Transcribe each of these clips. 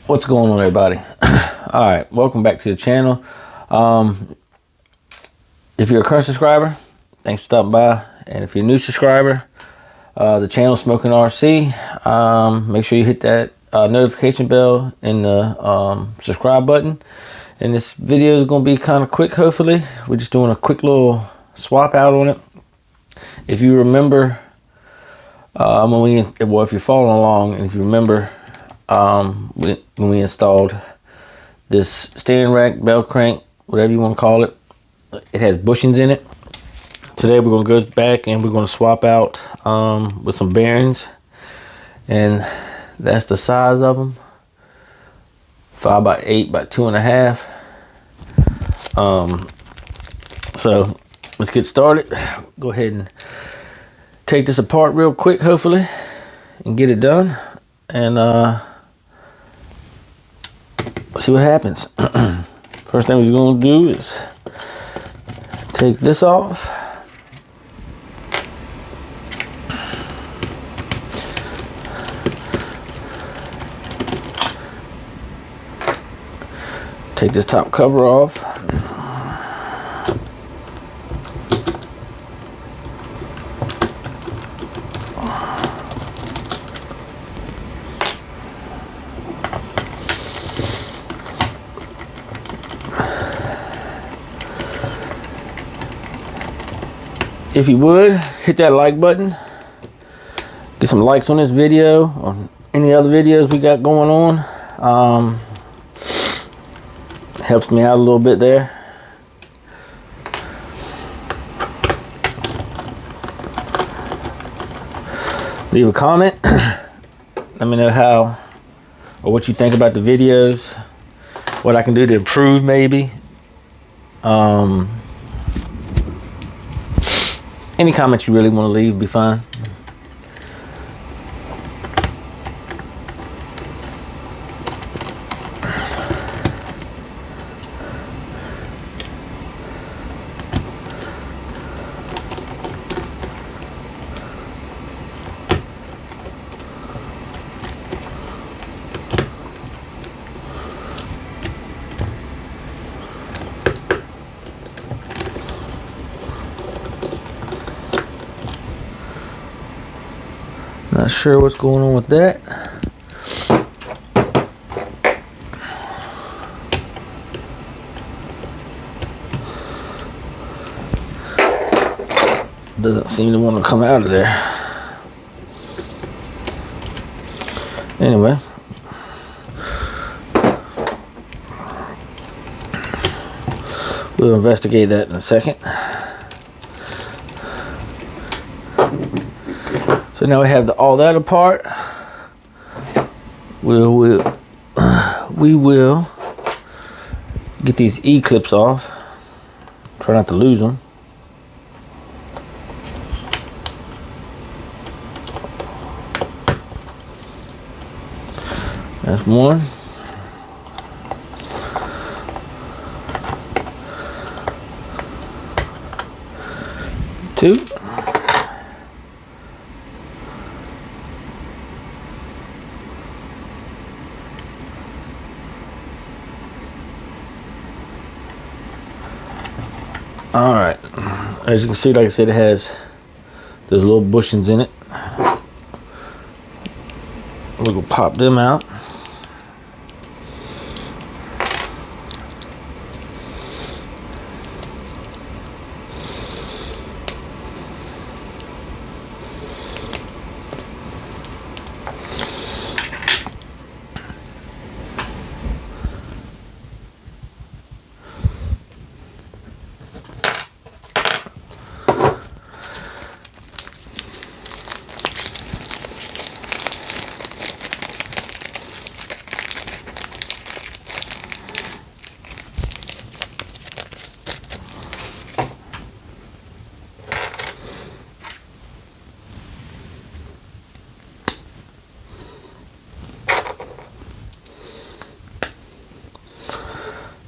What's going on, everybody? All right, welcome back to the channel. If you're a current subscriber, thanks for stopping by. And if you're a new subscriber, the channel Smoking RC, make sure you hit that notification bell and the subscribe button. And this video is going to be kind of quick, hopefully. We're just doing a quick little swap out on it. If you remember, if you're following along, and if you remember, when we installed this steering rack, bell crank, whatever you want to call it, it has bushings in it. Today we're going to go back and we're going to swap out with some bearings, and that's the size of them, 5x8 by 2.5. So let's get started. Go ahead and take this apart real quick, hopefully, and get it done, and see what happens. First thing we're going to do is take this off. Take this top cover off. If you would, hit that like button. Get some likes on this video or any other videos we got going on. Helps me out a little bit there. Leave a comment. Let me know how or what you think about the videos. What I can do to improve, maybe. Any comments you really want to leave, be fine. Not sure what's going on with that. Doesn't seem to want to come out of there. Anyway. We'll investigate that in a second. So now we have all that apart. We will get these E-clips off. Try not to lose them. That's one. Two. All right, as you can see, like I said, it has those little bushings in it. We're gonna pop them out.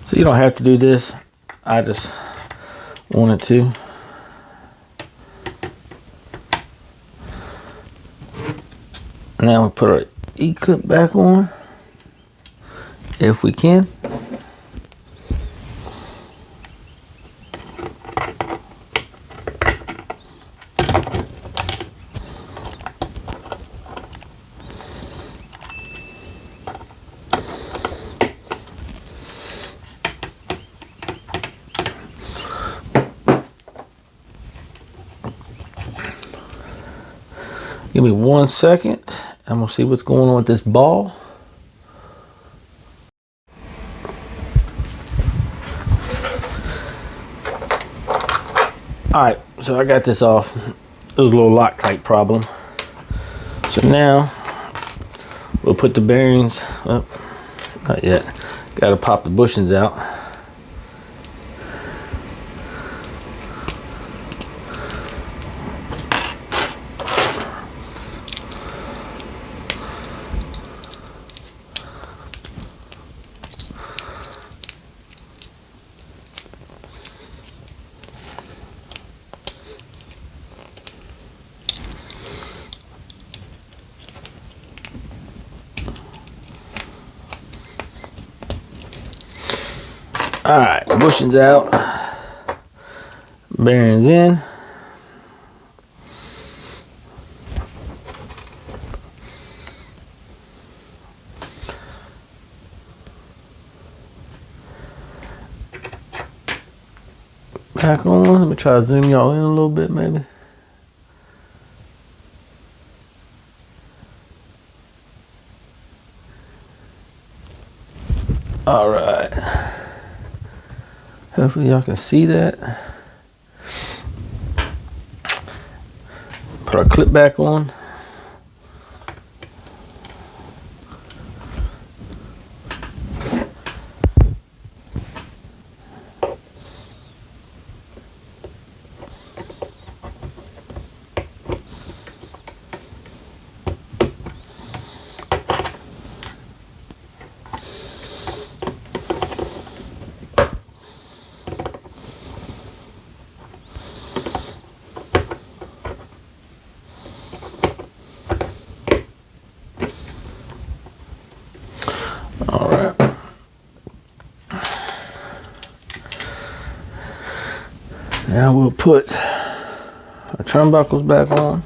So you don't have to do this. I just wanted to. Now we put our E-clip back on. if we can. Give me 1 second. I'm gonna see what's going on with this ball. All right, so I got this off. It was a little Loctite problem. So now we'll put the bearings up. Not yet. Got to pop the bushings out. All right, bushings out, bearings in. Back on. Let me try to zoom y'all in a little bit, maybe. All right. Hopefully y'all can see that. Put our clip back on. All right. Now we'll put our turnbuckles back on.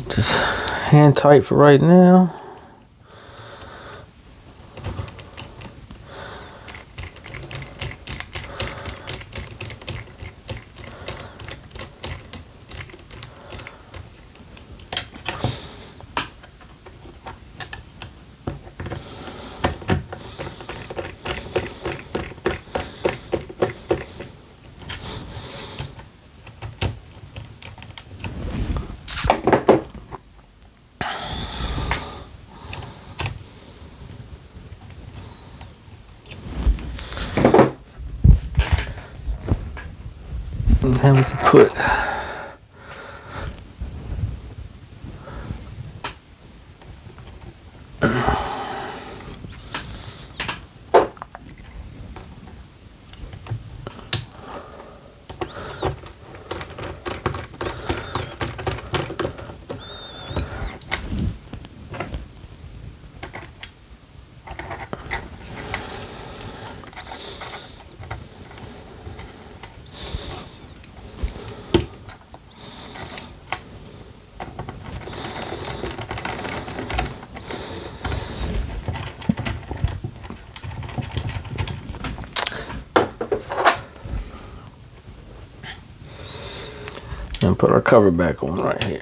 Just hand tight for right now. And then we can put and put our cover back on right here.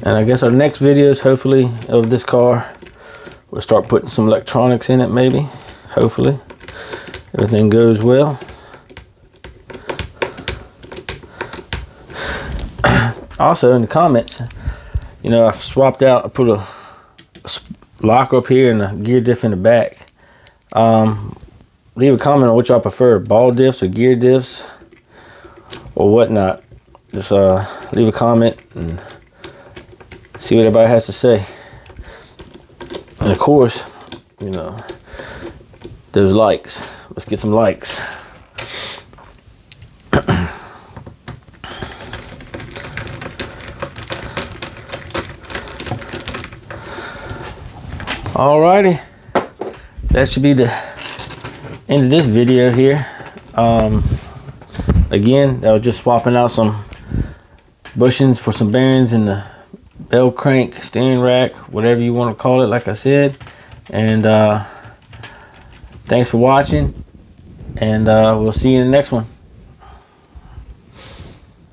And I guess our next videos, hopefully, of this car, we'll start putting some electronics in it, maybe. Hopefully, everything goes well. Also in the comments, you know, I've swapped out, I put a locker up here and a gear diff in the back. Leave a comment on what y'all prefer, ball diffs or gear diffs or whatnot. Just leave a comment and see what everybody has to say. And of course, you know, those likes. Let's get some likes. Alrighty, that should be the end of this video here. Again, I was just swapping out some bushings for some bearings in the bell crank, steering rack, whatever you want to call it, like I said. And thanks for watching, and we'll see you in the next one.